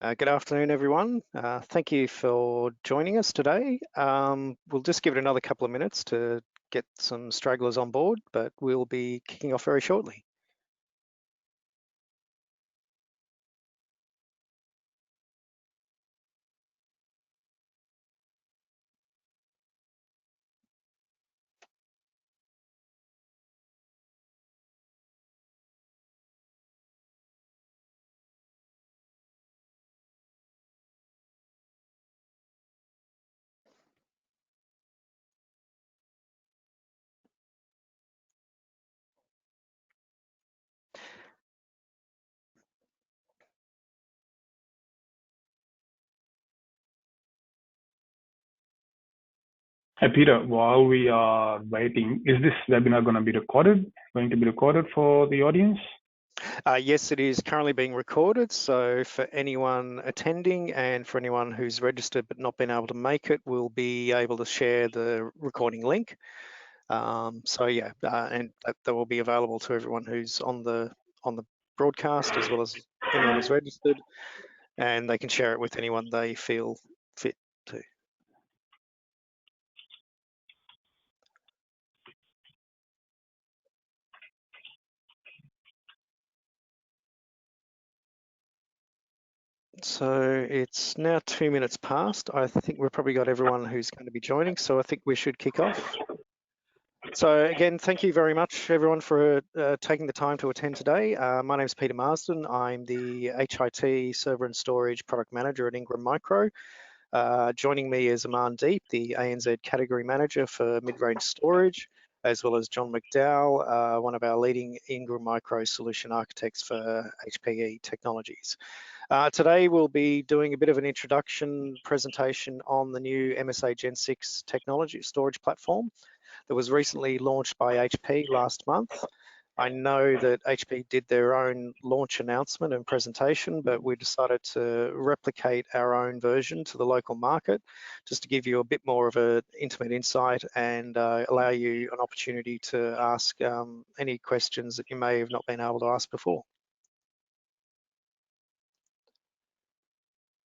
Good afternoon, everyone. Thank you for joining us today. We'll just give it another couple of minutes to get some stragglers on board, but we'll be kicking off very shortly. Hi, Peter. While we are waiting, is this webinar going to be recorded? Going to be recorded for the audience? Yes, it is currently being recorded. So for anyone attending and for anyone who's registered but not been able to make it, we'll be able to share the recording link. And that will be available to everyone who's on the broadcast, as well as anyone who's registered, and they can share it with anyone they feel fit to. So it's now 2 minutes past. I think we've probably got everyone who's going to be joining, so I think we should kick off. So again, thank you very much, everyone, for taking the time to attend today. My name is Peter Marsden. I'm the HIT Server and Storage Product Manager at Ingram Micro. Joining me is Aman, the ANZ Category Manager for Mid-Range Storage, as well as Jon McDowell, one of our leading Ingram Micro solution architects for HPE technologies. Today we'll be doing a bit of an introduction presentation on the new MSA Gen6 technology storage platform that was recently launched by HP last month. I know that HP did their own launch announcement and presentation, but we decided to replicate our own version to the local market, just to give you a bit more of an intimate insight and allow you an opportunity to ask any questions that you may have not been able to ask before.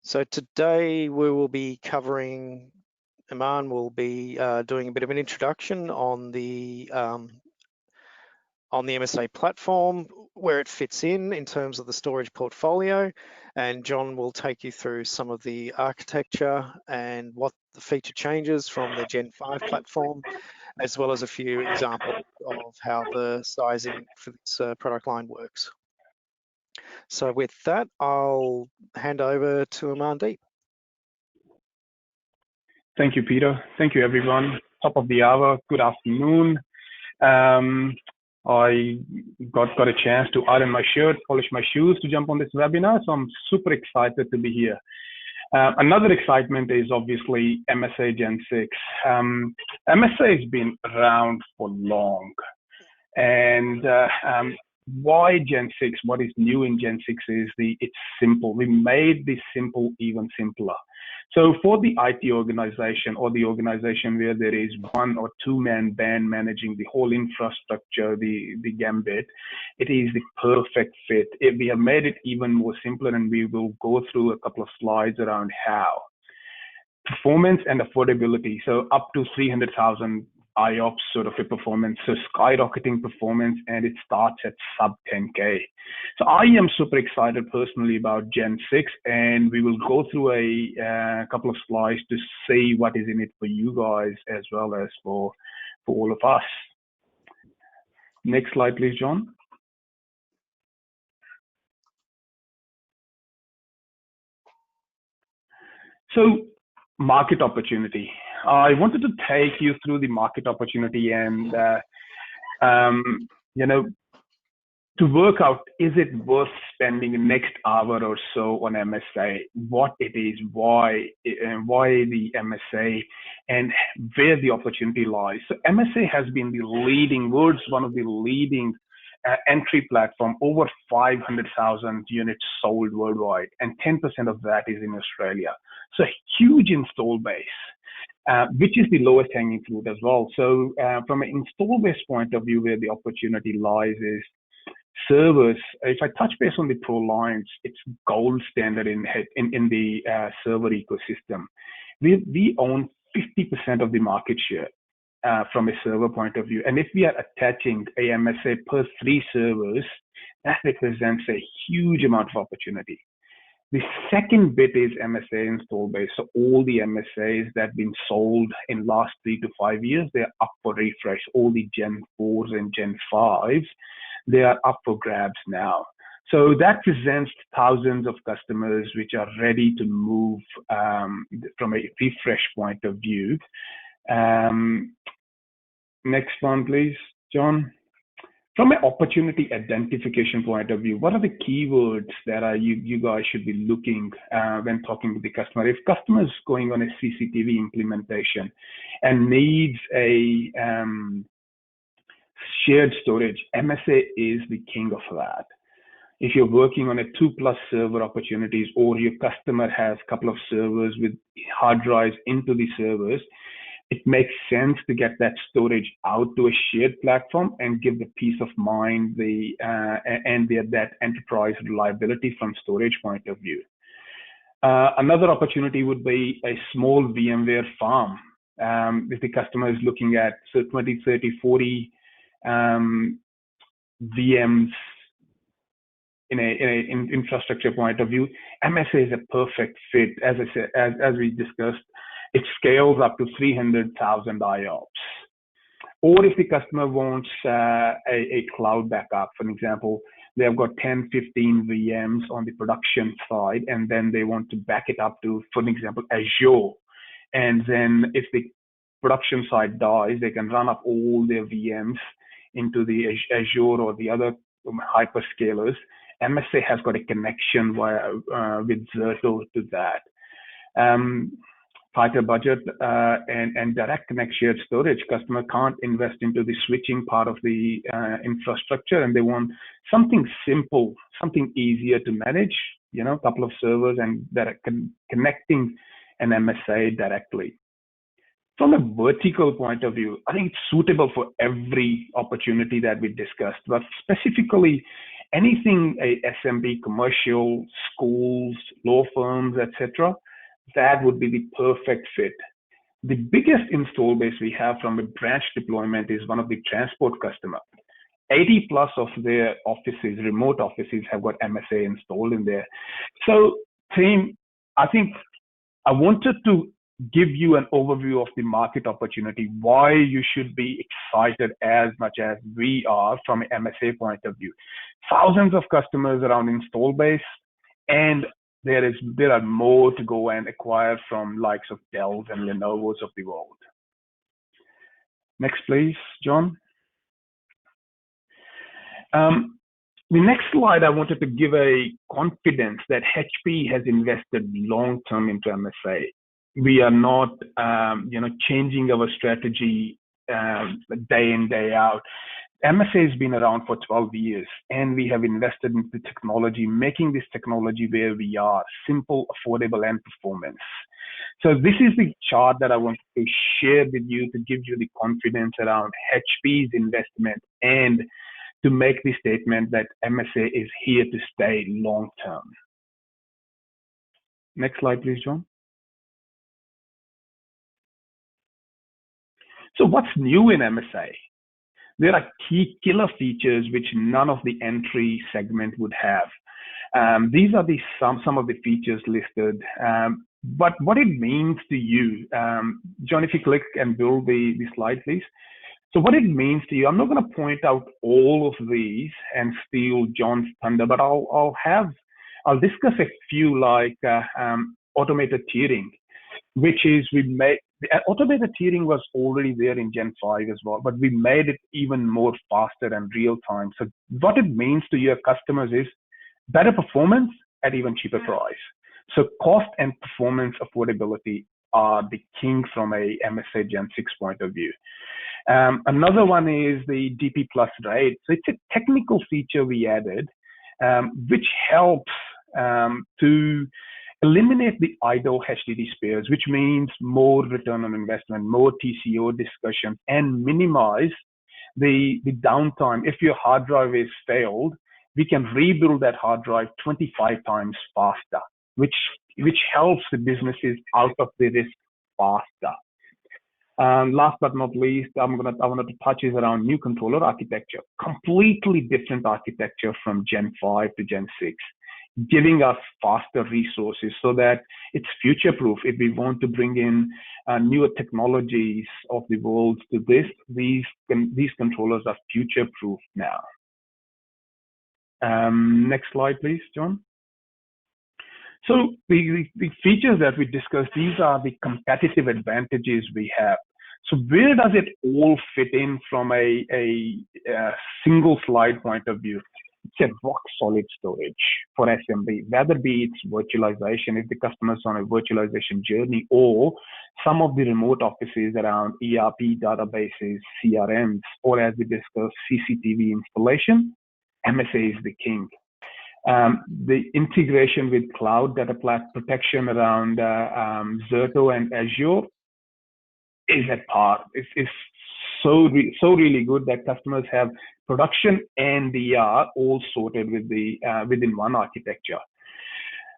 So today we will be covering, Aman will be doing a bit of an introduction on the MSA platform, where it fits in terms of the storage portfolio, and Jon will take you through some of the architecture and what the feature changes from the Gen 5 platform, as well as a few examples of how the sizing for this product line works. So with that, I'll hand over to Aman. Thank you, Peter. Thank you, everyone. Top of the hour. Good afternoon. I got a chance to iron my shirt, polish my shoes to jump on this webinar, so I'm super excited to be here. Another excitement is obviously MSA Gen6. MSA has been around for long, and why Gen6? What is new in Gen6 is it's simple. We made this simple even simpler. So for the IT organization, or the organization where there is one or two man band managing the whole infrastructure, the gambit, it is the perfect fit. We have made it even more simpler, and we will go through a couple of slides around how. Performance and affordability. So up to 300,000 IOPS sort of a performance, so skyrocketing performance, and it starts at sub 10K. So I am super excited personally about Gen 6, and we will go through a couple of slides to see what is in it for you guys as well as for all of us. Next slide, please, Jon. So market opportunity. I wanted to take you through the market opportunity and, to work out, is it worth spending the next hour or so on MSA, what it is, why the MSA, and where the opportunity lies. So MSA has been the leading, one of the leading entry platform, over 500,000 units sold worldwide, and 10% of that is in Australia. So huge install base. Which is the lowest hanging fruit as well. So from an install base point of view, where the opportunity lies is servers, if I touch base on the Pro lines, it's gold standard in the server ecosystem. We own 50% of the market share from a server point of view. And if we are attaching a MSA per 3 servers, that represents a huge amount of opportunity. The second bit is MSA install base. So all the MSAs that have been sold in last 3 to 5 years, they're up for refresh. All the Gen 4s and Gen 5s, they are up for grabs now. So that presents thousands of customers which are ready to move from a refresh point of view. Next one, please, John. From an opportunity identification point of view, what are the keywords that you guys should be looking when talking to the customer? If customer is going on a CCTV implementation and needs a shared storage, MSA is the king of that. If you're working on a 2+ server opportunities, or your customer has a couple of servers with hard drives into the servers, it makes sense to get that storage out to a shared platform and give the peace of mind that enterprise reliability from storage point of view. Another opportunity would be a small VMware farm. If the customer is looking at 20, 30, 40 VMs in an infrastructure point of view, MSA is a perfect fit. As I said, as we discussed, it scales up to 300,000 IOPS. Or if the customer wants a cloud backup, for example, they've got 10, 15 VMs on the production side, and then they want to back it up to, for example, Azure. And then if the production side dies, they can run up all their VMs into the Azure or the other hyperscalers. MSA has got a connection with Zerto to that. Tighter budget and direct connect shared storage. Customer can't invest into the switching part of the infrastructure, and they want something simple, something easier to manage, a couple of servers and connecting an MSA directly. From a vertical point of view, I think it's suitable for every opportunity that we discussed, but specifically anything a SMB, commercial, schools, law firms, etc., that would be the perfect fit. The biggest install base we have from a branch deployment is one of the transport customer. 80+ of their offices, remote offices, have got MSA installed in there. So, team, I think I wanted to give you an overview of the market opportunity, why you should be excited as much as we are from an MSA point of view. Thousands of customers around install base, and there are more to go and acquire from likes of Dells and Lenovo's of the world. Next, please, John. The next slide, I wanted to give a confidence that HPE has invested long-term into MSA. We are not, changing our strategy day in, day out. MSA has been around for 12 years, and we have invested into technology, making this technology where we are, simple, affordable, and performance. So this is the chart that I want to share with you to give you the confidence around HPE's investment and to make the statement that MSA is here to stay long term. Next slide, please, John. So what's new in MSA? There are key killer features which none of the entry segment would have. These are some of the features listed. But what it means to you, John, if you click and build the slide, please. So what it means to you, I'm not going to point out all of these and steal John's thunder, but I'll discuss a few like automated tiering, which is automated tiering was already there in Gen 5 as well, but we made it even more faster and real time. So what it means to your customers is better performance at even cheaper price. So cost and performance affordability are the king from a MSA Gen 6 point of view. Another one is the DP Plus RAID. So it's a technical feature we added, which helps to eliminate the idle HDD spares, which means more return on investment, more TCO discussion, and minimize the downtime. If your hard drive is failed, we can rebuild that hard drive 25 times faster, which helps the businesses out of the risk faster. Last but not least, I wanted to touch is around new controller architecture. Completely different architecture from Gen 5 to Gen 6, giving us faster resources so that it's future-proof. If we want to bring in newer technologies of the world to these controllers are future-proof now. Next slide, please, John. So the features that we discussed, these are the competitive advantages we have. So where does it all fit in from a single slide point of view? It's a rock solid storage for SMB, whether be it's virtualization, if the customer's on a virtualization journey, or some of the remote offices around ERP databases, CRMs, or as we discussed, CCTV installation, MSA is the king. The integration with cloud data protection around Zerto and Azure is at par. It's so really good that customers have production and DR all sorted with within one architecture.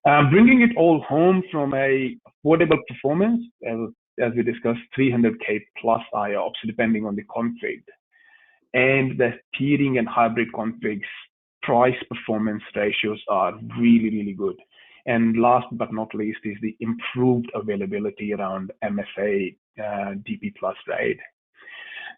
Bringing it all home from a affordable performance, as we discussed, 300K plus IOPS depending on the config, and the tiering and hybrid configs. Price performance ratios are really good. And last but not least is the improved availability around MSA DP Plus RAID.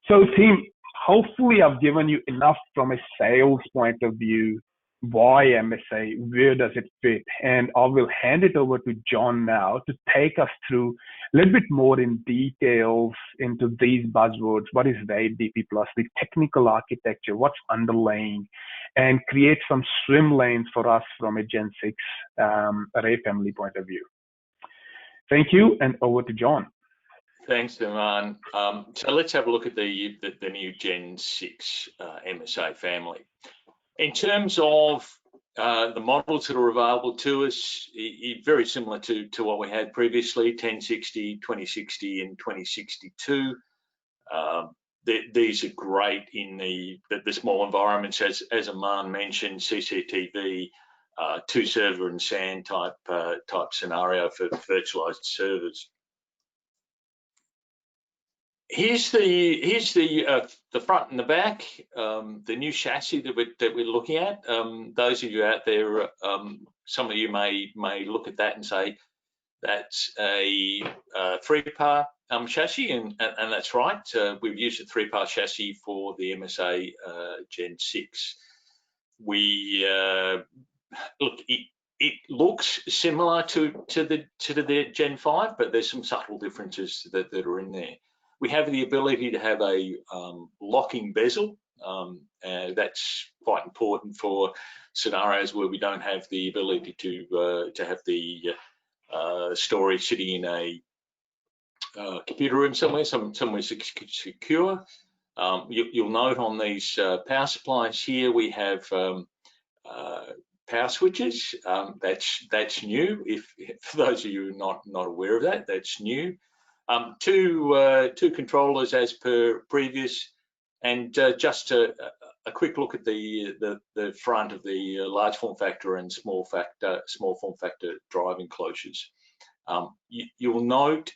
So team, hopefully I've given you enough from a sales point of view. Why MSA? Where does it fit? And I will hand it over to Jon now to take us through a little bit more in details into these buzzwords. What is RAID DP Plus, the technical architecture, what's underlying, and create some swim lanes for us from a Gen 6 array family point of view. Thank you, and over to Jon. Thanks, Aman. So let's have a look at the new Gen 6 MSA family. In terms of the models that are available to us, very similar to what we had previously, 1060, 2060, and 2062. These are great in the small environments, as Aman mentioned, CCTV, 2 server and SAN type scenario for virtualized servers. Here's the front and the back, the new chassis that we're looking at. Those of you out there, some of you may look at that and say that's a 3-part chassis, and that's right. We've used a 3-part chassis for the MSA Gen 6. We look, it looks similar to the Gen 5, but there's some subtle differences that are in there. We have the ability to have a locking bezel. That's quite important for scenarios where we don't have the ability to have the storage sitting in a computer room somewhere secure. You'll note on these power supplies here we have power switches. That's new. If for those of you who are not aware of that, that's new. 2 controllers as per previous, and just a quick look at the front of the large form factor and small form factor drive enclosures. You'll note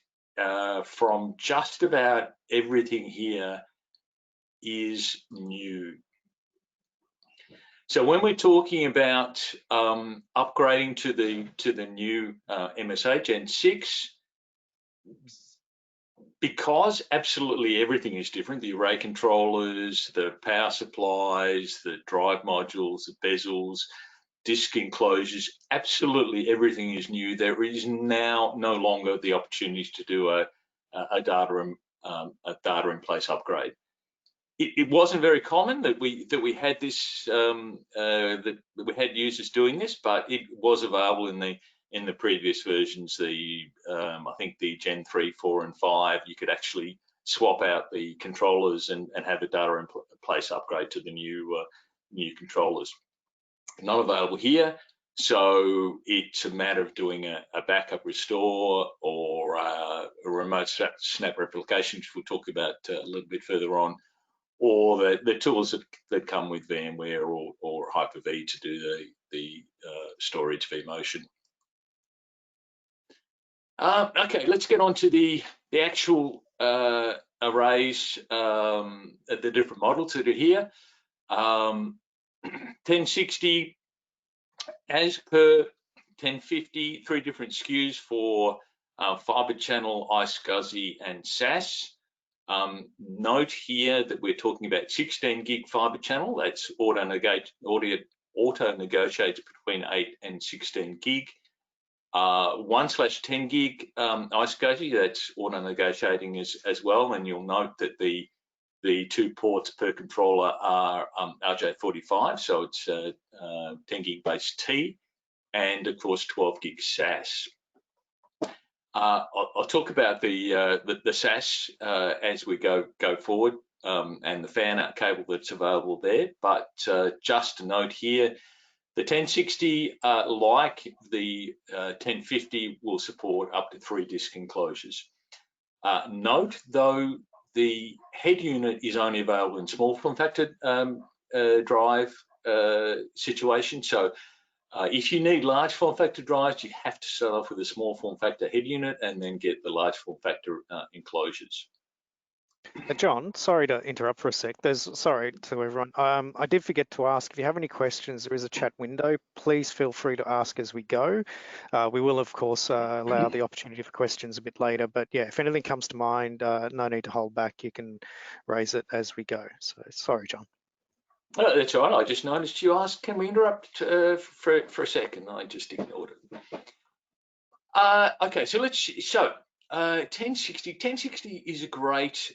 from just about everything here is new. So when we're talking about upgrading to the new MSA Gen 6, because absolutely everything is different, the array controllers, the power supplies, the drive modules, the bezels, disk enclosures, absolutely everything is new. There is now no longer the opportunity to do a data in place upgrade. It wasn't very common that we had this that we had users doing this, but it was available in the previous versions. I think the Gen 3, 4, and 5, you could actually swap out the controllers and have a data in place upgrade to the new controllers. Not available here, so it's a matter of doing a backup restore or a remote snap replication, which we'll talk about a little bit further on, or the tools that come with VMware or Hyper-V to do the storage vMotion. Okay, let's get on to the actual arrays, the different models that are here. 1060, as per 1050, 3 different SKUs for fiber channel, iSCSI, and SAS. Note here that we're talking about 16 gig fiber channel. That's auto negotiated between 8 and 16 gig. 1/10 gig iSCSI, that's auto negotiating as well. And you'll note that the 2 ports per controller are RJ45, so it's 10 gig base T, and of course 12 gig SAS. I'll talk about the SAS as we go forward, and the fan art cable that's available there. But just to note here, the 1060, like the 1050, will support up to 3 disk enclosures. Note though, the head unit is only available in small form factor drive situation. So if you need large form factor drives, you have to start off with a small form factor head unit and then get the large form factor enclosures. John, sorry to interrupt for a sec. Sorry to everyone. I did forget to ask, if you have any questions, there is a chat window. Please feel free to ask as we go. We will, of course, allow the opportunity for questions a bit later. But yeah, if anything comes to mind, no need to hold back. You can raise it as we go. So sorry, John. Oh, that's all right. I just noticed you asked, can we interrupt for a second? I just ignored it. Okay, so 1060 is a great,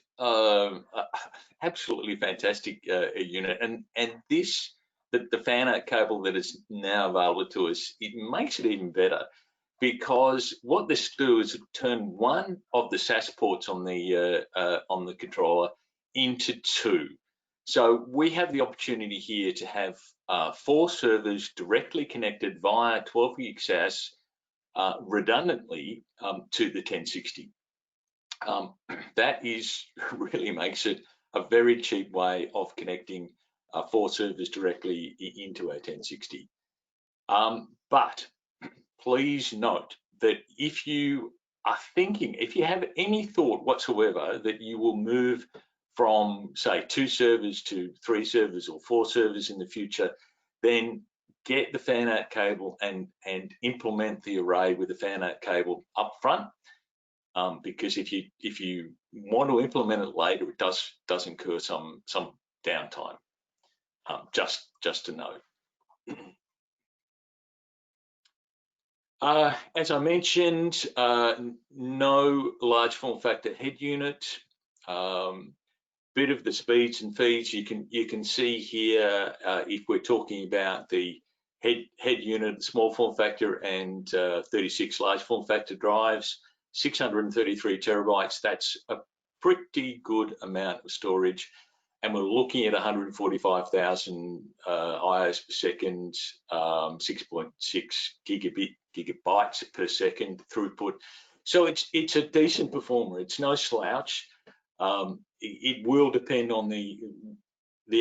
absolutely fantastic unit, and this, the fan art cable that is now available to us, it makes it even better, because what this do is turn one of the SAS ports on the controller into 2. So we have the opportunity here to have 4 servers directly connected via 12 gig SAS redundantly to the 1060. That really makes it a very cheap way of connecting 4 servers directly into a 1060. But please note that if you are thinking, if you have any thought whatsoever that you will move from, say, 2 servers to 3 servers or 4 servers in the future, then get the fan art cable and implement the array with the fan art cable up front, because if you want to implement it later, it does incur some downtime. Just to note. As I mentioned, no large form factor head unit. Bit of the speeds and feeds you can see here. If we're talking about the head unit, small form factor, and 36 large form factor drives, 633 terabytes. That's a pretty good amount of storage, and we're looking at 145,000 IOs per second, 6.6 gigabytes per second throughput. So it's a decent performer. It's no slouch. It will depend on the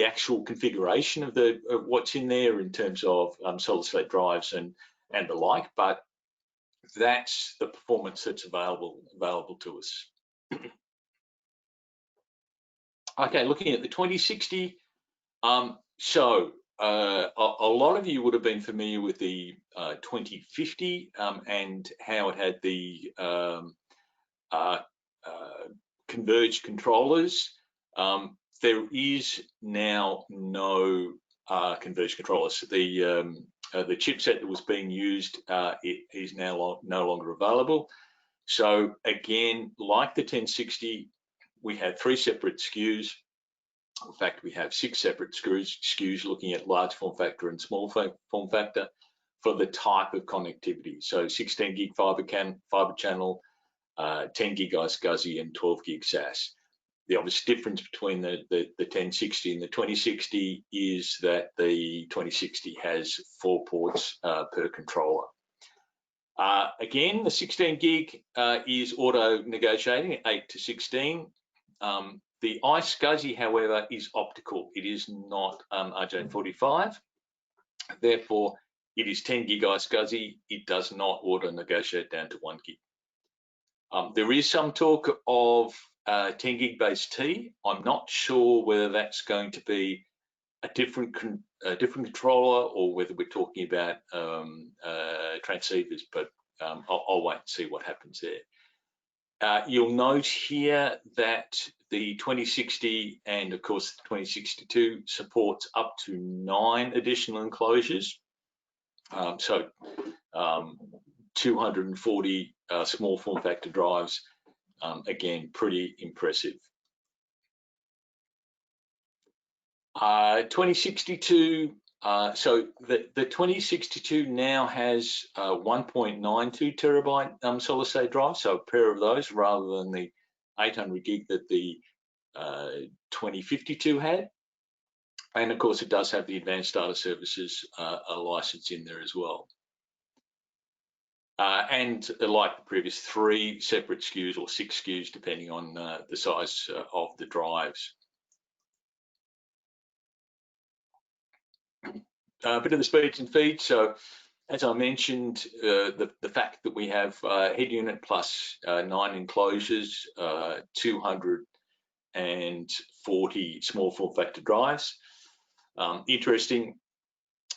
actual configuration of what's in there in terms of solid state drives and the like, but that's the performance that's available to us. Okay, looking at the 2060. So a lot of you would have been familiar with the 2050 and how it had the converged controllers. There is now no converged controllers. The chipset that was being used it is now no longer available. So again, like the 1060, we had 3 separate SKUs. In fact, we have 6 separate SKUs looking at large form factor and small form factor for the type of connectivity. So 16 gig fiber channel, 10 gig iSCSI, and 12 gig SAS. The obvious difference between the 1060 and the 2060 is that the 2060 has 4 ports per controller. Again, the 16 gig is auto negotiating at 8 to 16. The iSCSI, however, is optical. It is not RJ45. Therefore, it is 10 gig iSCSI. It does not auto negotiate down to 1 gig. There is some talk of 10 gig base T. I'm not sure whether that's going to be a different controller or whether we're talking about transceivers, but I'll wait and see what happens there. You'll note here that the 2060 and of course the 2062 supports up to 9 additional enclosures. So 240 small form factor drives, again, pretty impressive. 2062, so the 2062 now has 1.92 terabyte solid state drive, so a pair of those rather than the 800 gig that the 2052 had. And of course, it does have the advanced data services license in there as well. And like the previous 3 separate SKUs or 6 SKUs, depending on the size of the drives. A bit of the speeds and feeds. So, as I mentioned, the fact that we have head unit plus 9 enclosures, 240 small form factor drives. Interesting,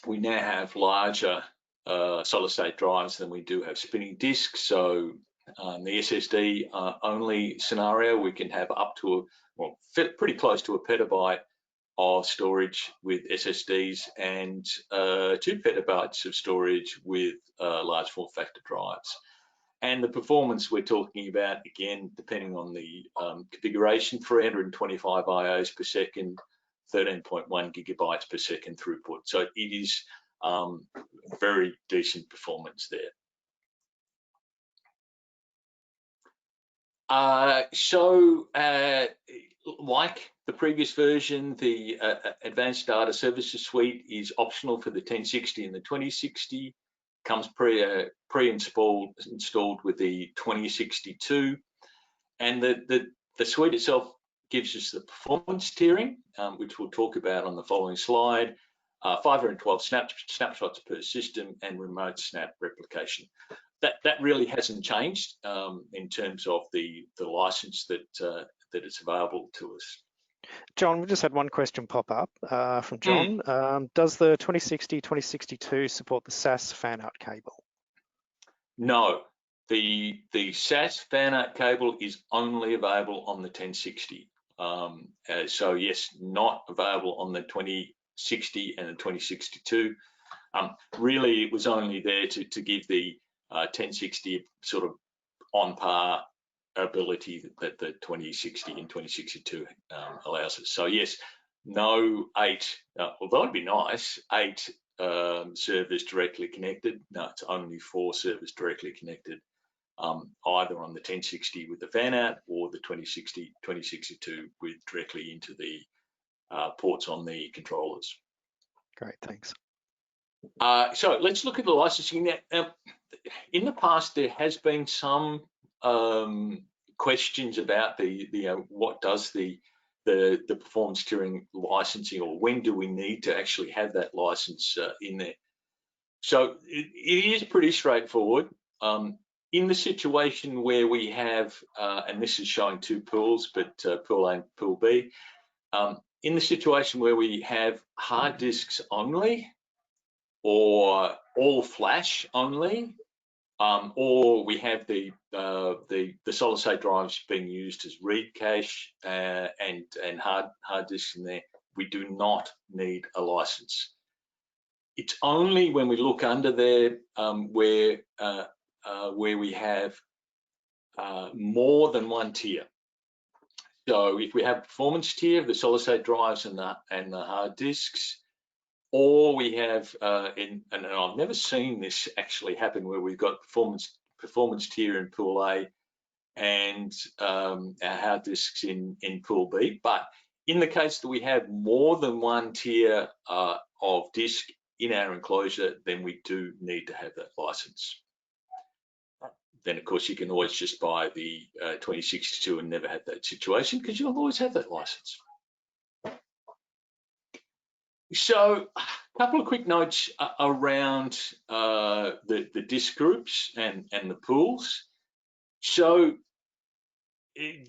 we now have larger solid state drives than we do have spinning disks. So the SSD only scenario, we can have up to, well, pretty close to a petabyte of storage with SSDs and 2 petabytes of storage with large form factor drives. And the performance we're talking about, again, depending on the configuration, 325 IOs per second, 13.1 gigabytes per second throughput. So it is very decent performance there. Like the previous version, the Advanced Data Services Suite is optional for the 1060 and the 2060. Comes pre-installed with the 2062, and the suite itself gives us the performance tiering, which we'll talk about on the following slide. 512 snapshots per system and remote snap replication. That really hasn't changed in terms of the license that it's available to us. John, we just had one question pop up from John. Does the 2060, 2062 support the SAS Fan Art Cable? No, the SAS Fan Art Cable is only available on the 1060. So yes, not available on the 2060 and the 2062. Really, it was only there to give the 1060 sort of on par ability that the 2060 and 2062 allows us. So yes, no 8, although it'd be nice, 8 servers directly connected. No, it's only 4 servers directly connected, either on the 1060 with the fan out or the 2060, 2062 with directly into the ports on the controllers. Great, thanks. So let's look at the licensing now. In the past, there has been some questions about what does the performance tiering licensing, or when do we need to actually have that license in there? So it is pretty straightforward. In the situation where we have, and this is showing 2 pools, but pool A and pool B, in the situation where we have hard disks only, or all flash only, or we have the solid state drives being used as read cache and hard disks in there, we do not need a license. It's only when we look under there where we have more than one tier. So if we have performance tier, the solid state drives and the hard disks, or we have, and I've never seen this actually happen, where we've got performance tier in pool A and our hard disks in pool B. But in the case that we have more than one tier of disk in our enclosure, then we do need to have that license. then of course you can always just buy the 2062 and never have that situation because you'll always have that license. So a couple of quick notes around the disk groups and the pools. So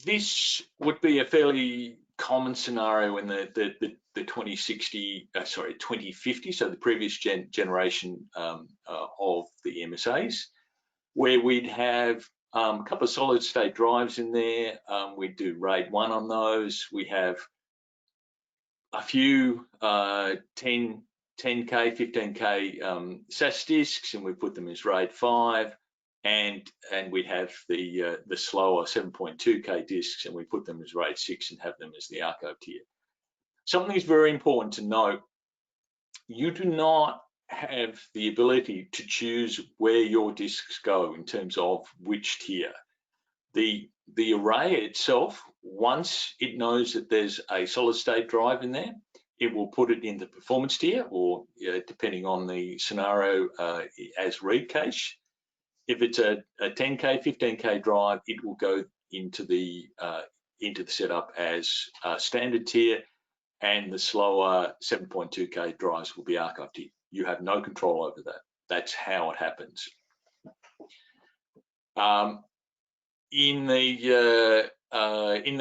this would be a fairly common scenario in the 2050, so the previous generation of the MSAs, where we'd have a couple of solid state drives in there. We'd do RAID 1 on those. We have a few 10K, 15K SAS disks, and we put them as RAID 5. And we'd have the slower 7.2K disks, and we put them as RAID 6 and have them as the archive tier. Something is very important to note: you do not have the ability to choose where your disks go in terms of which tier. The array itself, once it knows that there's a solid state drive in there, it will put it in the performance tier, or depending on the scenario, as read cache. If it's a 10K, 15K drive, it will go into the setup as a standard tier, and the slower 7.2K drives will be archive tier. You have no control over that. That's how it happens. In the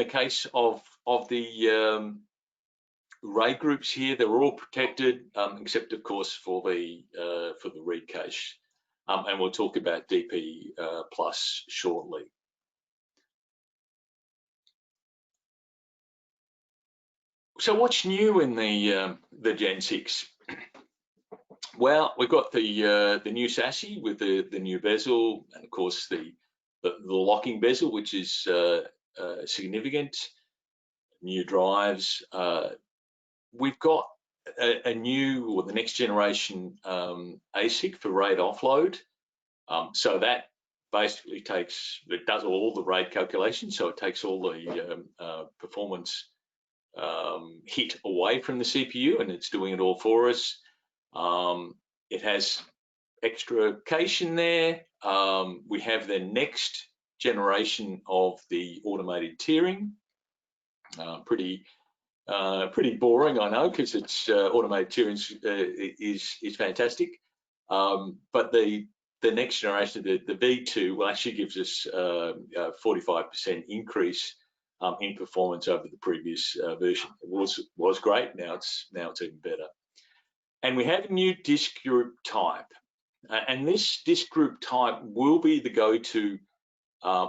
case of the RAID groups here, they're all protected, except of course for the read cache. And we'll talk about DP plus shortly. So what's new in the Gen 6? Well, we've got the new chassis with the new bezel, and of course the locking bezel, which is significant. New drives. We've got a new, or the next generation ASIC for RAID offload. So that basically does all the RAID calculations. So it takes all the performance hit away from the CPU, and it's doing it all for us. It has extra cache in there. We have the next generation of the automated tiering. Pretty boring, I know, because it's automated tiering is fantastic. But the next generation, the V2, will actually gives us a 45% increase in performance over the previous version. It was great. Now it's even better. And we have a new disk group type, and this disk group type will be the go-to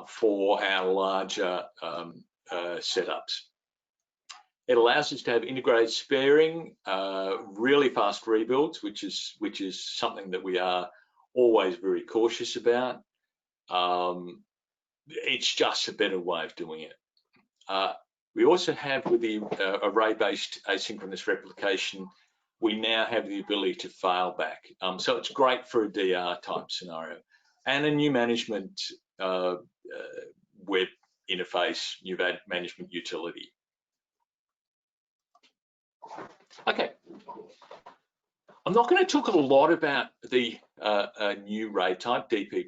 for our larger setups. It allows us to have integrated sparing, really fast rebuilds, which is something that we are always very cautious about. It's just a better way of doing it. We also have, with the array-based asynchronous replication, we now have the ability to fail back. So it's great for a DR type scenario, and a new management web interface, new management utility. Okay, I'm not going to talk a lot about the new RAID type, DP+,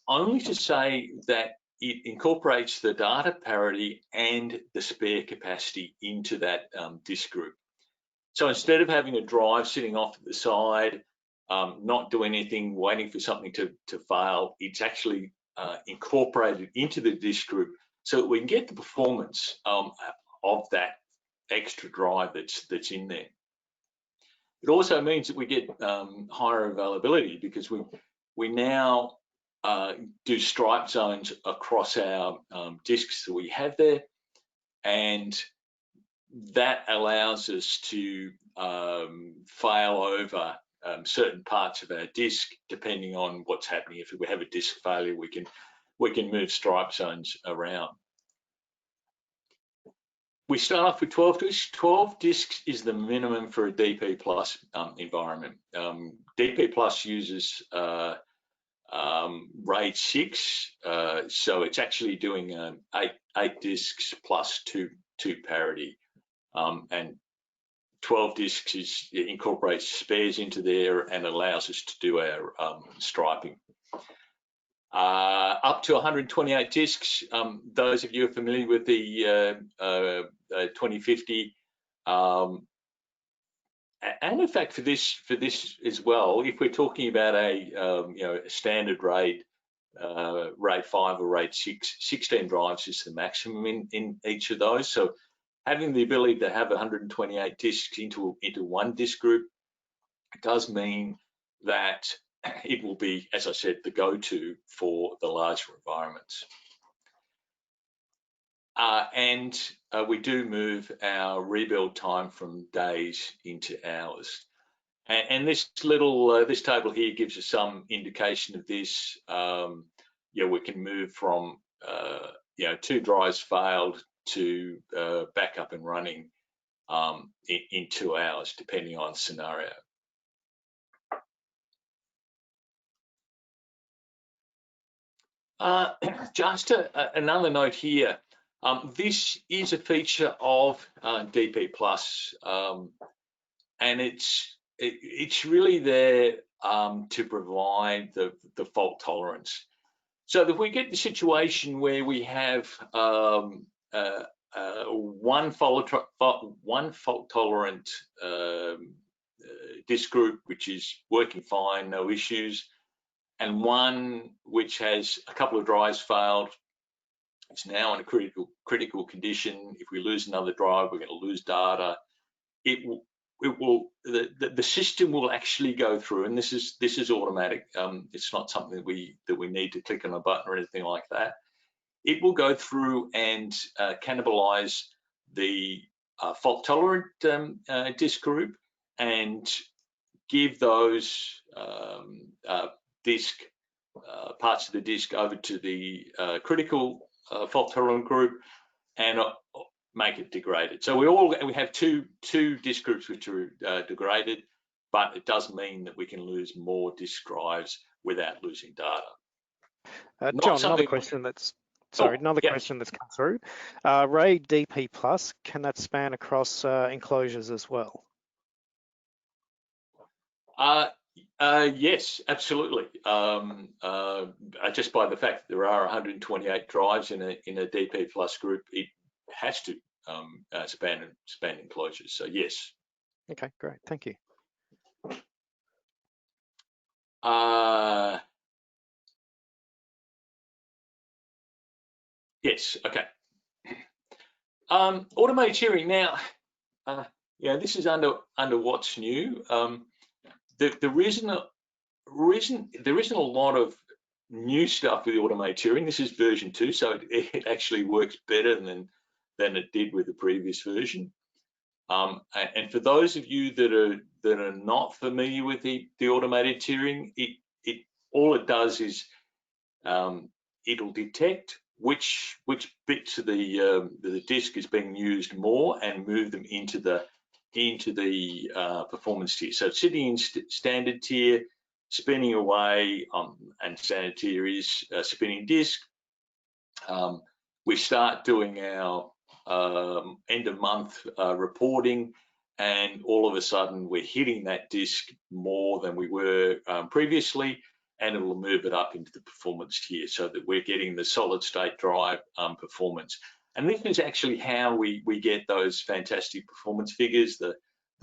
only to say that it incorporates the data parity and the spare capacity into that disk group. So instead of having a drive sitting off to the side, not doing anything, waiting for something to fail, it's actually incorporated into the disk group so that we can get the performance of that extra drive that's in there. It also means that we get higher availability, because we now do stripe zones across our disks that we have there, and that allows us to fail over certain parts of our disk depending on what's happening. If we have a disk failure, we can move stripe zones around. We start off with 12 disks. 12 disks is the minimum for a DP Plus environment. DP Plus uses RAID 6, so it's actually doing 8 disks plus two parity, and 12 disks incorporates spares into there and allows us to do our striping. up to 128 disks. Those of you who are familiar with the 2050, and in fact for this as well, if we're talking about a standard RAID, RAID 5 or RAID 6, 16 drives is the maximum in each of those. So having the ability to have 128 disks into one disk group does mean that it will be, as I said, the go-to for the larger environments. And we do move our rebuild time from days into hours. And this little this table here gives us some indication of this. We can move from 2 drives failed to back up and running in 2 hours, depending on scenario. Just another note here. This is a feature of DP+, and it's really there to provide the fault tolerance. So that we get the situation where we have one fault tolerant disk group which is working fine, no issues, and one which has a couple of drives failed. It's now in a critical condition. If we lose another drive, we're going to lose data. The system will actually go through, and this is automatic. It's not something that we need to click on a button or anything like that. It will go through and cannibalize the fault tolerant disk group and give those parts of the disk over to the critical fault tolerant group and make it degraded. So we have two disk groups which are degraded, but it does mean that we can lose more disk drives without losing data. John, another question that's question that's come through. RAID DP+, can that span across enclosures as well? Yes, absolutely. Just by the fact that there are 128 drives in a DP+ group, it has to span enclosures. So yes. Okay, great. Thank you. Yes. Okay. Automated tiering now. This is under what's new. There isn't a lot of new stuff with the automated tiering. This is version 2, so it actually works better than it did with the previous version. And for those of you that are not familiar with the automated tiering, all it does is it'll detect which bits of the disk is being used more and move them into the performance tier. So sitting in standard tier, spinning away, and standard tier is spinning disk. We start doing our end of month reporting, and all of a sudden we're hitting that disk more than we were previously, and it will move it up into the performance tier so that we're getting the solid state drive performance. And this is actually how we get those fantastic performance figures, the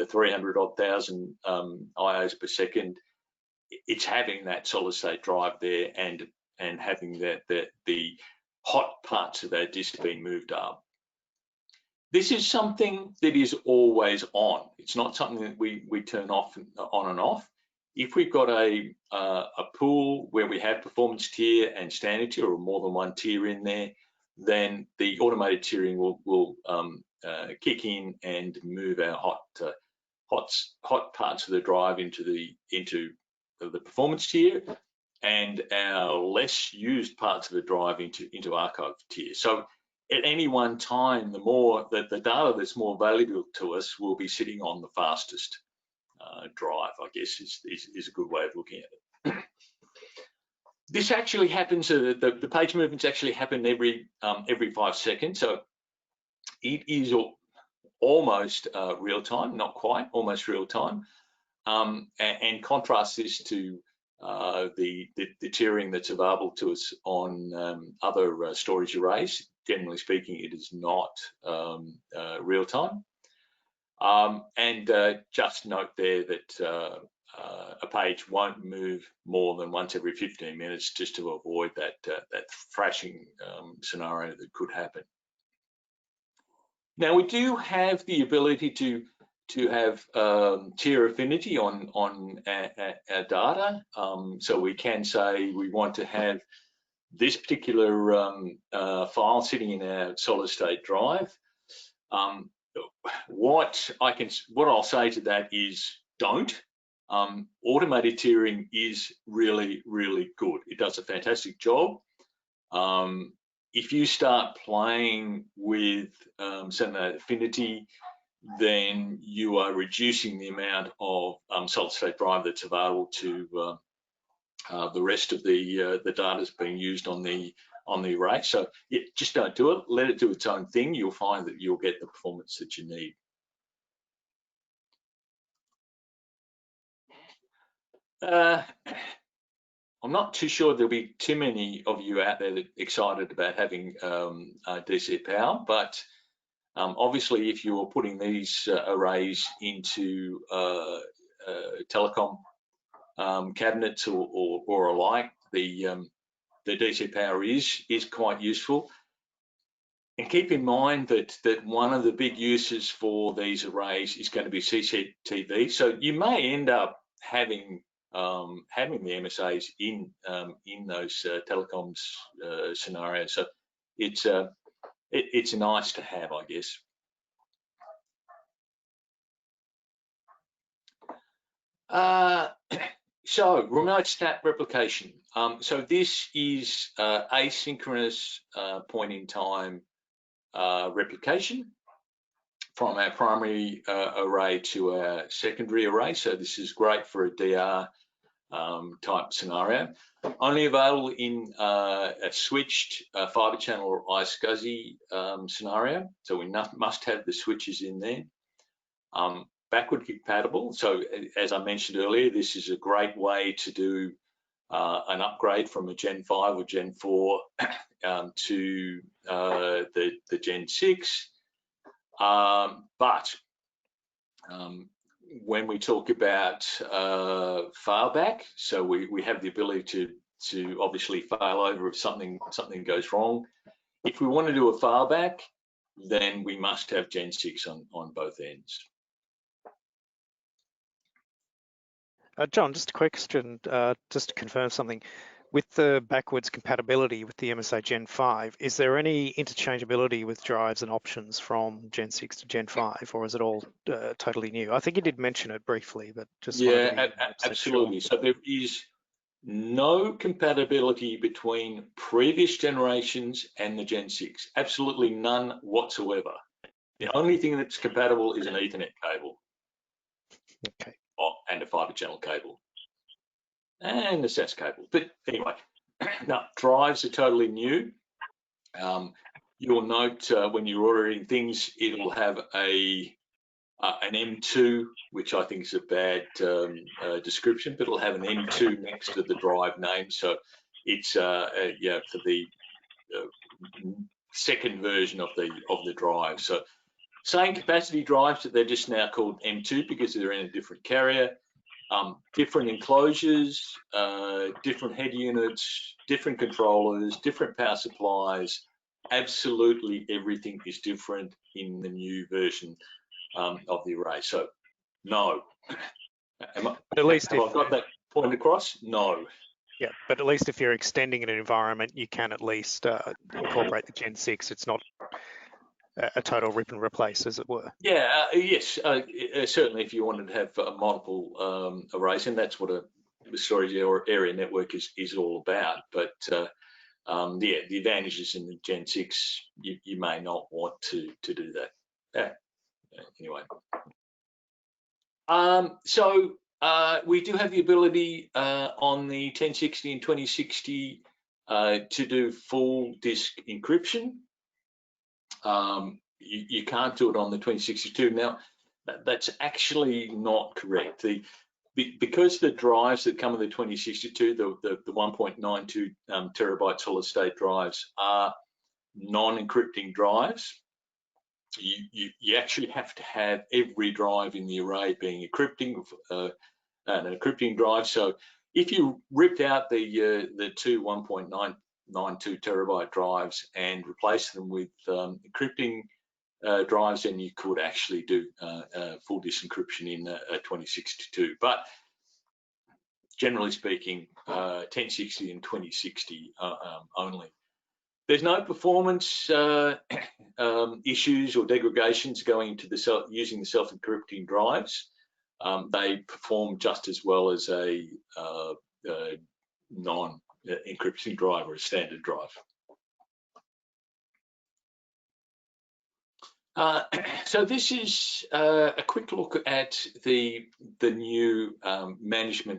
300,000 IOs per second. It's having that solid state drive there and having the hot parts of that disk being moved up. This is something that is always on. It's not something that we turn off on and off. If we've got a pool where we have performance tier and standard tier, or more than one tier in there, then the automated tiering will kick in and move our hot parts of the drive into the performance tier, and our less used parts of the drive into archive tier. So at any one time, the data that's more valuable to us will be sitting on the fastest drive, I guess is a good way of looking at it. This actually happens, the page movements actually happen every 5 seconds. So it is almost real time, not quite, almost real time. And contrast this to the tiering that's available to us on other storage arrays. Generally speaking, it is not real time. Just note there that a page won't move more than once every 15 minutes, just to avoid that thrashing scenario that could happen. Now, we do have the ability to have tier affinity on our data. So we can say we want to have this particular file sitting in our solid state drive. What I'll say to that is don't. Automated tiering is really, really good. It does a fantastic job. If you start playing with some affinity, then you are reducing the amount of solid state drive that's available to the rest of the data that's being used on the array. So yeah, just don't do it. Let it do its own thing. You'll find that you'll get the performance that you need. I'm not too sure there'll be too many of you out there that are excited about having DC power, but obviously if you're putting these arrays into telecom cabinets or alike, the DC power is quite useful. And keep in mind that one of the big uses for these arrays is going to be CCTV. So you may end up having the MSAs in those telecoms scenarios. So it's nice to have, I guess. So remote snap replication. So this is asynchronous point in time replication from our primary array to our secondary array. So this is great for a DR type scenario. Only available in a switched fiber channel or iSCSI scenario. So we must have the switches in there. Backward compatible. So as I mentioned earlier, this is a great way to do an upgrade from a Gen 5 or Gen 4 to the Gen 6. But when we talk about failback, so we have the ability to obviously fail over if something goes wrong. If we want to do a failback, then we must have Gen 6 on both ends. John, just a question, just to confirm something. With the backwards compatibility with the MSA Gen 5, is there any interchangeability with drives and options from Gen 6 to Gen 5, or is it all totally new? I think you did mention it briefly, but just absolutely. Sure. So there is no compatibility between previous generations and the Gen 6. Absolutely none whatsoever. The only thing that's compatible is an Ethernet cable. Okay. And a fiber channel cable and a SAS cable. But anyway, now drives are totally new. You'll note when you're ordering things, it'll have an M2, which I think is a bad description, but it'll have an M2 next to the drive name. So it's for the second version of the drive. So same capacity drives, but they're just now called M2 because they're in a different carrier. Different enclosures, different head units, different controllers, different power supplies. Absolutely everything is different in the new version of the array. So no. Have I got that point across? No. Yeah, but at least if you're extending an environment, you can at least incorporate the Gen 6. It's not a total rip and replace, as it were. Yeah, yes, certainly if you wanted to have multiple arrays, and that's what a storage area network is all about. But yeah, the advantages in the Gen 6, you may not want to do that. Yeah. Anyway. So we do have the ability on the 1060 and 2060 to do full disk encryption. You can't do it on the 2062. Now, that's actually not correct. because the drives that come with the 2062, the 1.92 terabyte solid state drives are non-encrypting drives, you actually have to have every drive in the array being encrypting, an encrypting drive. So if you ripped out the two 1.992 terabyte drives and replaced them with encrypting drives, then you could actually do full disencryption in a 2062. But generally speaking, 1060 and 2060 only. There's no performance issues or degradations going to using the self-encrypting drives. They perform just as well as a non-encrypting drive or a standard drive. So this is a quick look at the new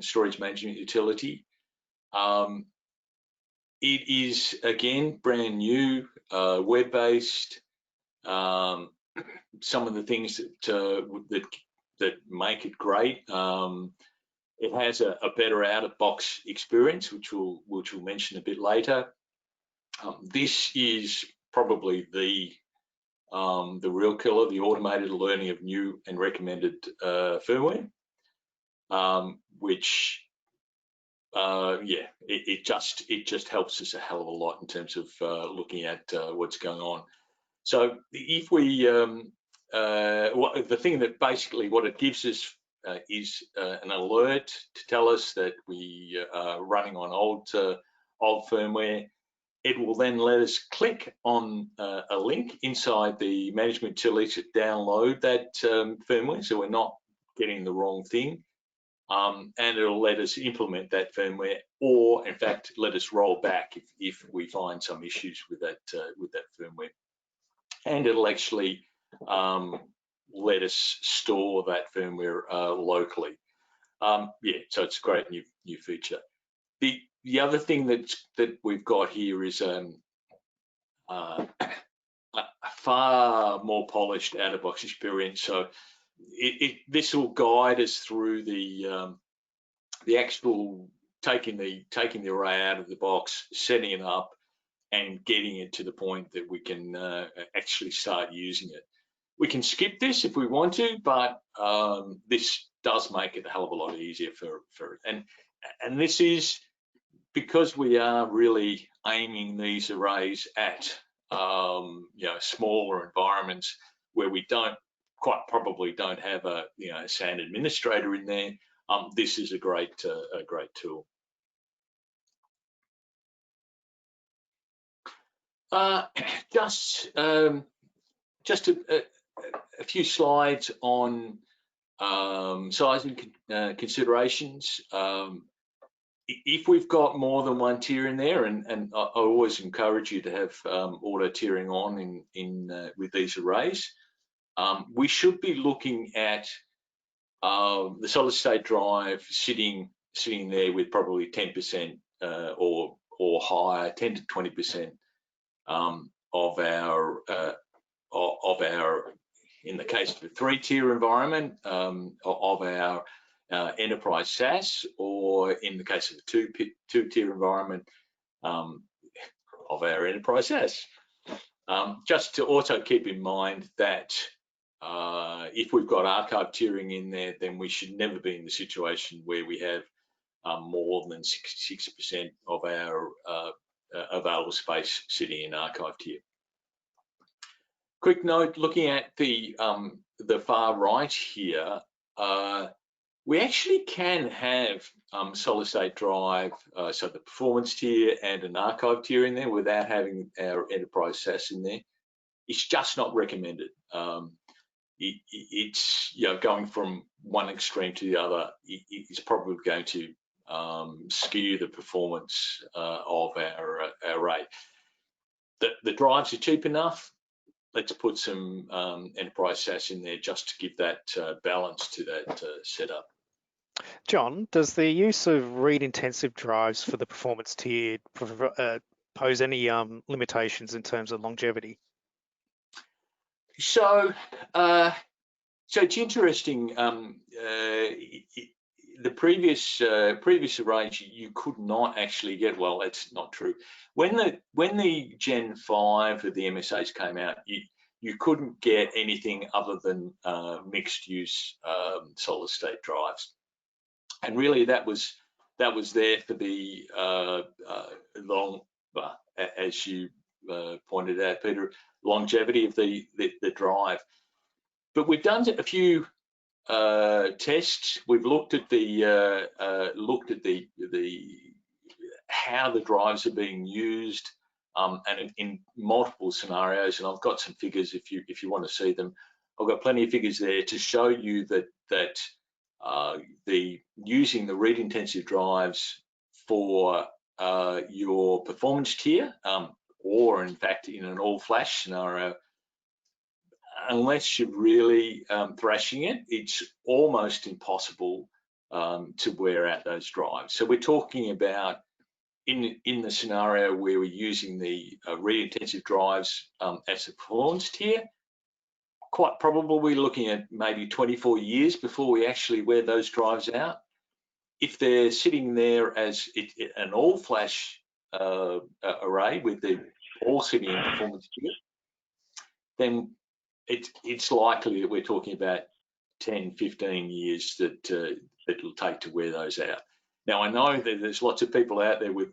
storage management utility. It is again brand new, web-based. Some of the things that make it great. It has a better out-of-box experience, which we'll mention a bit later. This is probably the real killer, the automated learning of new and recommended firmware, which it just helps us a hell of a lot in terms of looking at what's going on. So if we the thing that basically what it gives us is an alert to tell us that we are running on old firmware. It will then let us click on a link inside the management utility to download that firmware, so we're not getting the wrong thing. And it'll let us implement that firmware, or in fact, let us roll back if we find some issues with that firmware. And it'll actually let us store that firmware locally. So it's a great new feature. The other thing that we've got here is a far more polished out-of-box experience. So this will guide us through the actual taking the array out of the box, setting it up, and getting it to the point that we can actually start using it. We can skip this if we want to, but this does make it a hell of a lot easier for it. And this is because we are really aiming these arrays at smaller environments where we quite probably don't have a SAN administrator in there. This is a great tool. Just a few slides on sizing considerations. If we've got more than one tier in there, and I always encourage you to have auto tiering on with these arrays, we should be looking at the solid state drive sitting there with probably 10% or higher, 10 to 20% of our in the case of a 3-tier environment of our enterprise SAS, or in the case of a 2-tier environment of our enterprise SAS. Just to also keep in mind that if we've got archive tiering in there, then we should never be in the situation where we have more than 66% of our available space sitting in archive tier. Quick note, looking at the far right here, we actually can have solid state drive, so the performance tier and an archive tier in there without having our enterprise SAS in there. It's just not recommended. It's going from one extreme to the other. It's probably going to skew the performance of our array. The drives are cheap enough. Let's put some enterprise SAS in there just to give that balance to that setup. John, does the use of read-intensive drives for the performance tier pose any limitations in terms of longevity? So it's interesting. the previous array, you could not actually get. Well, that's not true. When the Gen 5 of the MSAs came out, you couldn't get anything other than mixed use solid state drives, and really that was there for the long, as you pointed out, Peter, longevity of the drive. But we've done a few tests. We've looked at how the drives are being used, and in multiple scenarios. And I've got some figures if you want to see them. I've got plenty of figures there to show you that using the read intensive drives for your performance tier, or in fact in an all flash scenario, unless you're really thrashing it, it's almost impossible to wear out those drives. So we're talking about in the scenario where we're using the read intensive drives as a performance tier, quite probably we're looking at maybe 24 years before we actually wear those drives out. If they're sitting there as an all flash array with the all sitting in performance tier, then it's likely that we're talking about 10, 15 years that it'll take to wear those out. Now, I know that there's lots of people out there with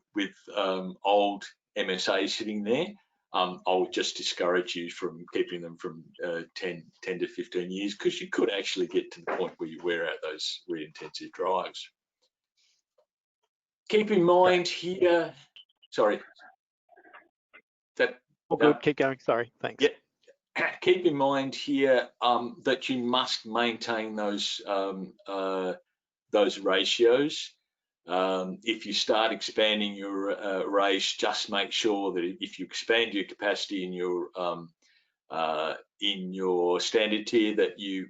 old MSAs sitting there. I would just discourage you from keeping them from 10 to 15 years, because you could actually get to the point where you wear out those read intensive drives. Keep in mind here, sorry. All good, keep going, sorry, thanks. Yeah. Keep in mind here that you must maintain those ratios. If you start expanding your arrays, just make sure that if you expand your capacity in your standard tier, that you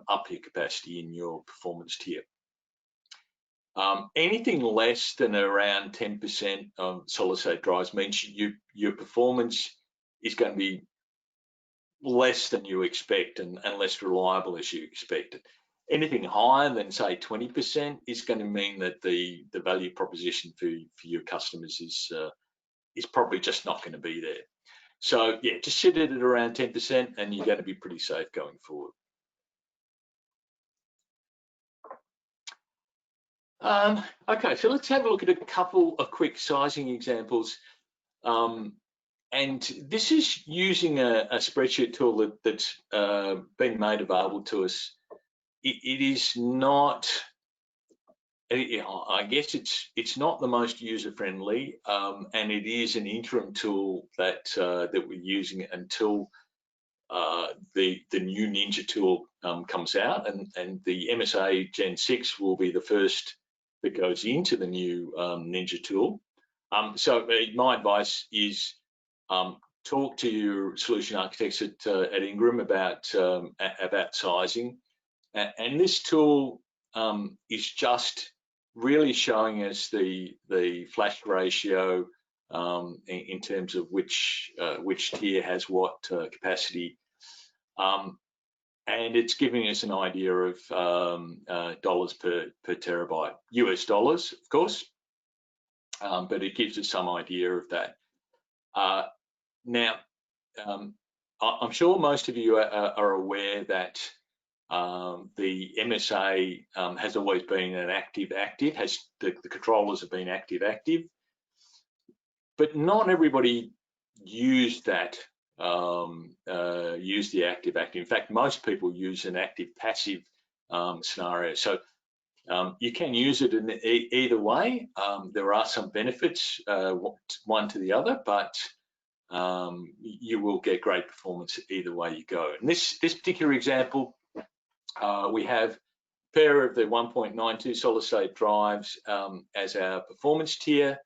up your capacity in your performance tier. Anything less than around 10% of solid state drives means your performance is going to be less than you expect and less reliable as you expected. Anything higher than say 20% is going to mean that the value proposition for your customers is probably just not going to be there. So yeah, just sit it at around 10% and you're going to be pretty safe going forward. Okay, so let's have a look at a couple of quick sizing examples. And this is using a spreadsheet tool that's been made available to us. It is not, I guess it's not the most user-friendly, and it is an interim tool that we're using until the new Ninja tool comes out, and the MSA Gen 6 will be the first that goes into the new Ninja tool. So my advice is talk to your solution architects at Ingram about sizing, and this tool is just really showing us the flash ratio in terms of which tier has what capacity, and it's giving us an idea of dollars per terabyte, US dollars, of course, but it gives us some idea of that. Now, I'm sure most of you are aware that the MSA has always been an active. The controllers have been active, but not everybody used that. Use the active. In fact, most people use an active passive scenario. So you can use it in either way. There are some benefits, one to the other, but you will get great performance either way you go. In this particular example, we have a pair of the 1.92 solid state drives as our performance tier,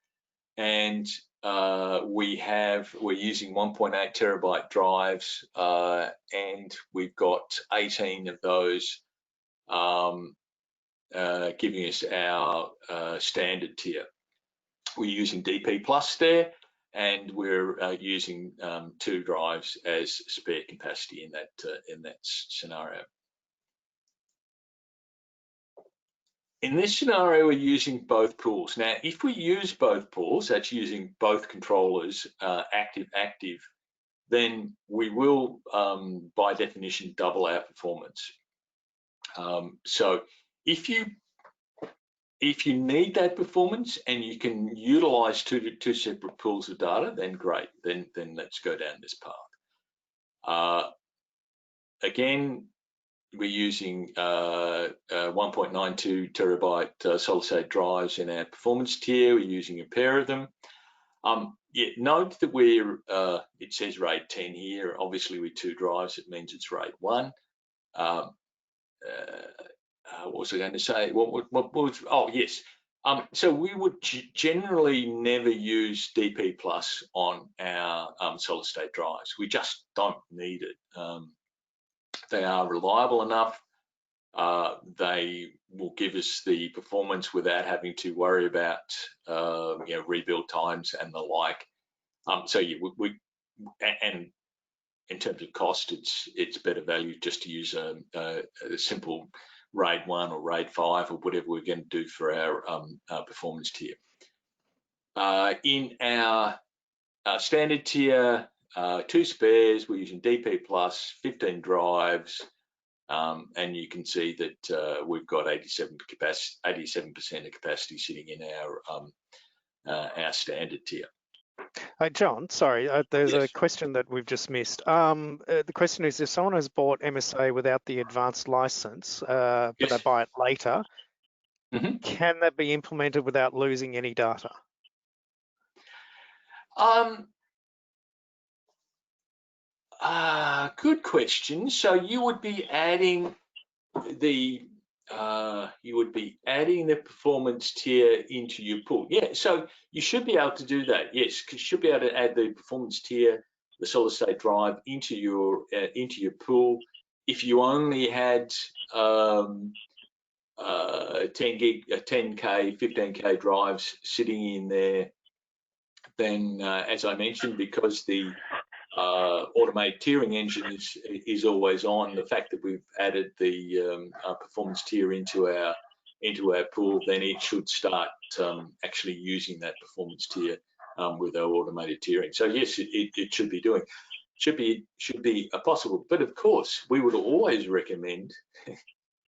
and we're using 1.8 terabyte drives, and we've got 18 of those, giving us our standard tier. We're using DP Plus there, and we're using 2 drives as spare capacity in that scenario. In this scenario, we're using both pools. Now, if we use both pools, that's using both controllers, active, then we will, by definition, double our performance. So if you need that performance and you can utilize two separate pools of data, then great. Then let's go down this path. Again, we're using 1.92 terabyte solid-state drives in our performance tier. We're using a pair of them. Yeah, note that we're, it says RAID 10 here. Obviously, with 2 drives, it means it's RAID 1. What was I going to say? What was, oh, yes. So we would generally never use DP Plus on our solid-state drives. We just don't need it. They are reliable enough. They will give us the performance without having to worry about rebuild times and the like. So yeah, and in terms of cost, it's better value just to use a simple RAID 1 or RAID 5 or whatever we're going to do for our performance tier. In our standard tier, 2 spares, we're using DP Plus, 15 drives, and you can see that we've got 87% of capacity sitting in our standard tier. John, sorry, there's Yes. a question that we've just missed. The question is, if someone has bought MSA without the advanced license, but Yes. they buy it later, Mm-hmm. can that be implemented without losing any data? Good question. So you would be adding the performance tier into your pool. Yeah, so you should be able to do that. Yes, you should be able to add the performance tier, the solid state drive into your pool. If you only had 10K, 15K drives sitting in there, then as I mentioned, because the automated tiering engine is always on, the fact that we've added the performance tier into our pool, then it should start actually using that performance tier with our automated tiering. So yes, it should be doing, should be possible. But of course, we would always recommend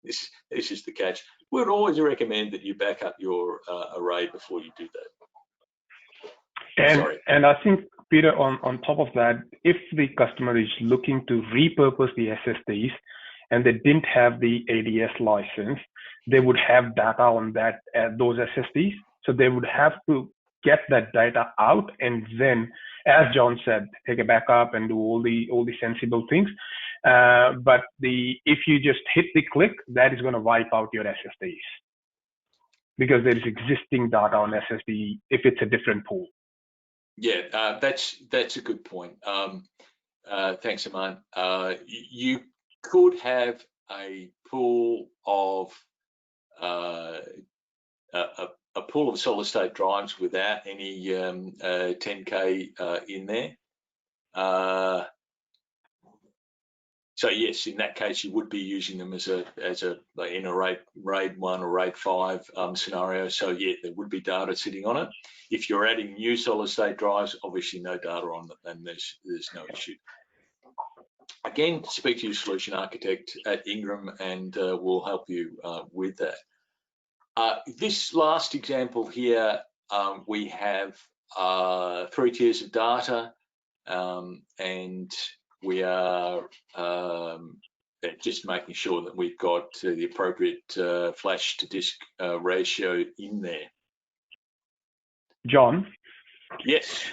this is the catch. We would always recommend that you back up your array before you do that. And I think, Peter, on top of that, if the customer is looking to repurpose the SSDs and they didn't have the ADS license, they would have data on that those SSDs. So they would have to get that data out and then, as John said, take it back up and do all the sensible things. But if you just hit the click, that is going to wipe out your SSDs because there is existing data on SSD if it's a different pool. Yeah, that's a good point. Thanks, Aman. You could have a pool of solid state drives without any 10K in there. So yes, in that case, you would be using them in a RAID 1 or RAID 5 scenario. So yeah, there would be data sitting on it. If you're adding new solid state drives, obviously no data on it, and there's no issue. Again, speak to your solution architect at Ingram, and we'll help you with that. This last example here, we have 3 tiers of data, and we are just making sure that we've got the appropriate flash to disk ratio in there. John? Yes.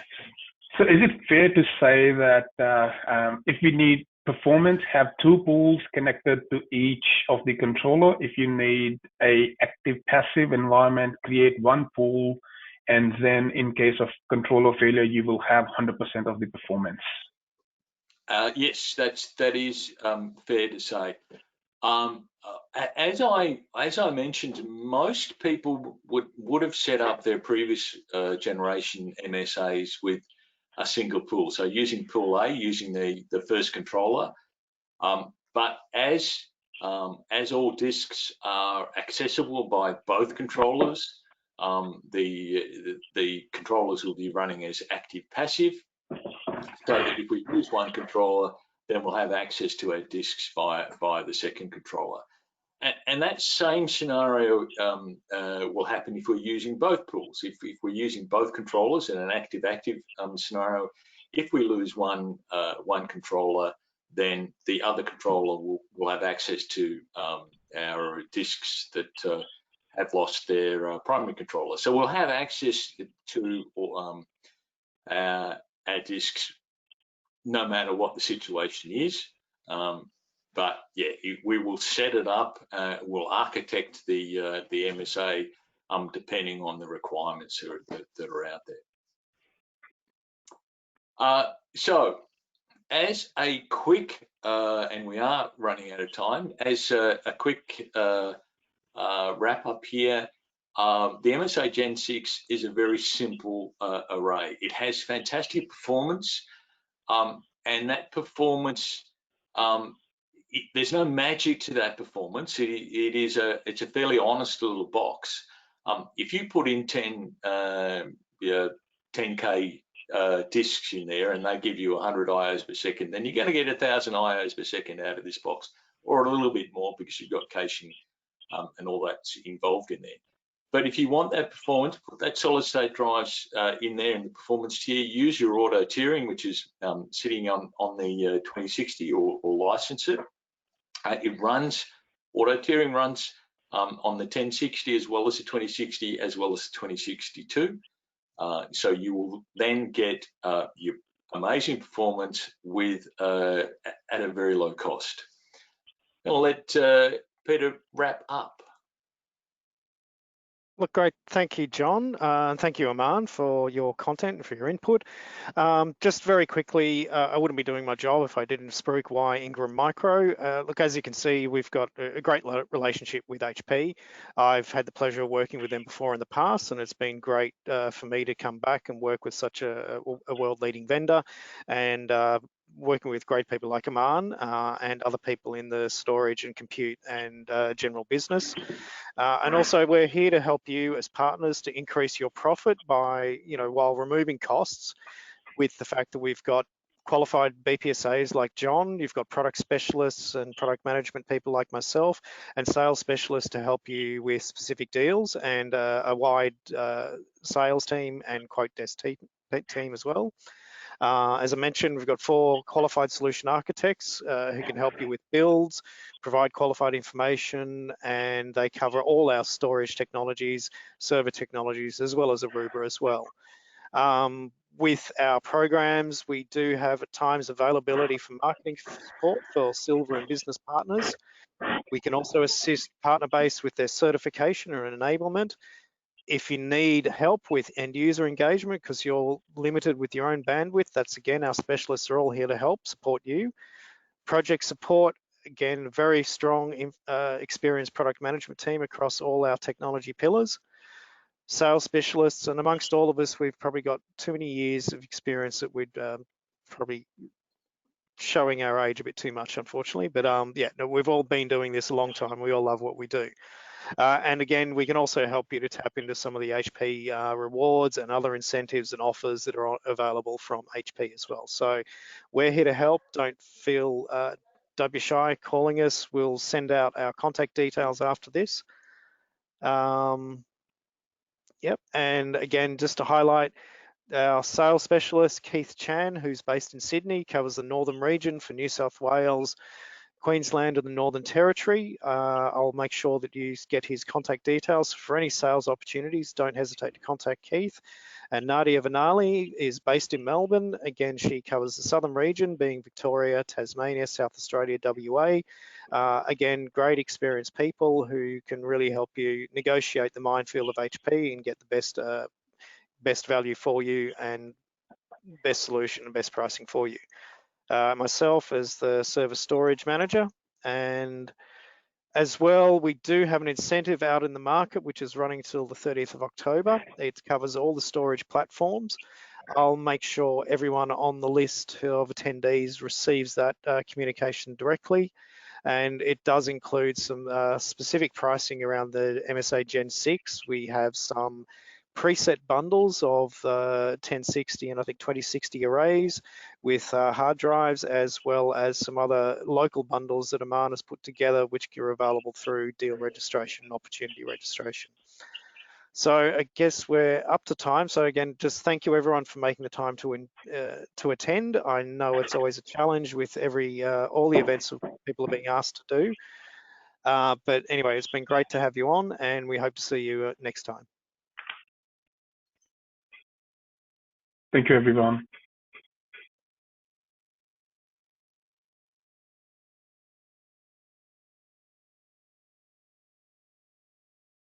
So is it fair to say that if we need performance, have 2 pools connected to each of the controller? If you need a active passive environment, create 1 pool, and then in case of controller failure, you will have 100% of the performance. Yes, that is fair to say. As I mentioned, most people would have set up their previous generation MSAs with a single pool. So using pool A, using the first controller. But as As all disks are accessible by both controllers, the controllers will be running as active-passive, so that if we use one controller, then we'll have access to our disks via the second controller. And that same scenario will happen if we're using both pools. If we're using both controllers in an active-active scenario, if we lose one controller, then the other controller will have access to our disks that have lost their primary controller. So we'll have access to our disks no matter what the situation is. But yeah, we will set it up. We'll architect the MSA depending on the requirements that are out there. So, as a quick, and we are running out of time, as a quick wrap up here, the MSA Gen 6 is a very simple array. It has fantastic performance, and that performance, there's no magic to that performance. It's a fairly honest little box. If you put in 10K disks in there and they give you 100 IOs per second, then you're going to get 1,000 IOs per second out of this box, or a little bit more because you've got caching and all that's involved in there. But if you want that performance, put that solid state drives in there in the performance tier. Use your auto tiering, which is sitting on the 2060 or license it. It runs, auto tiering runs on the 1060 as well as the 2060 as well as the 2062. So you will then get your amazing performance with at a very low cost. I'll let Peter wrap up. Look, great. Thank you, John. And thank you, Aman, for your content and for your input. Just very quickly, I wouldn't be doing my job if I didn't spruik why Ingram Micro. Look, as you can see, we've got a great relationship with HP. I've had the pleasure of working with them before in the past, and it's been great for me to come back and work with such a world-leading vendor, and working with great people like Aman and other people in the storage and compute and general business. And also, we're here to help you as partners to increase your profit by, while removing costs, with the fact that we've got qualified BPSAs like John, you've got product specialists and product management people like myself, and sales specialists to help you with specific deals, and a wide sales team and quote desk team as well. As I mentioned, we've got 4 qualified solution architects who can help you with builds, provide qualified information, and they cover all our storage technologies, server technologies, as well as Aruba as well. With our programs, we do have at times availability for marketing support for silver and business partners. We can also assist partner base with their certification or enablement. If you need help with end user engagement because you're limited with your own bandwidth, that's again, our specialists are all here to help support you. Project support, again, very strong, experienced product management team across all our technology pillars. Sales specialists, and amongst all of us, we've probably got too many years of experience that we'd probably showing our age a bit too much, unfortunately. But yeah, no, we've all been doing this a long time. We all love what we do. And again, we can also help you to tap into some of the HP rewards and other incentives and offers that are available from HP as well. So we're here to help. Don't be shy calling us. We'll send out our contact details after this. Yep, and again, just to highlight, our sales specialist, Keith Chan, who's based in Sydney, covers the northern region for New South Wales, Queensland and the Northern Territory. I'll make sure that you get his contact details for any sales opportunities. Don't hesitate to contact Keith. And Nadia Vanali is based in Melbourne. Again, she covers the southern region, being Victoria, Tasmania, South Australia, WA. Again, great experienced people who can really help you negotiate the minefield of HP and get the best value for you and best solution and best pricing for you. Myself as the service storage manager, and as well, we do have an incentive out in the market which is running till the 30th of October. It covers all the storage platforms. I'll make sure everyone on the list of attendees receives that communication directly. and it does include some specific pricing around the MSA Gen6. We have some preset bundles of 1060 and I think 2060 arrays with hard drives, as well as some other local bundles that Aman has put together, which are available through deal registration and opportunity registration. So I guess we're up to time. So again, just thank you everyone for making the time to attend. I know it's always a challenge with all the events people are being asked to do. But anyway, it's been great to have you on, and we hope to see you next time. Thank you, everyone.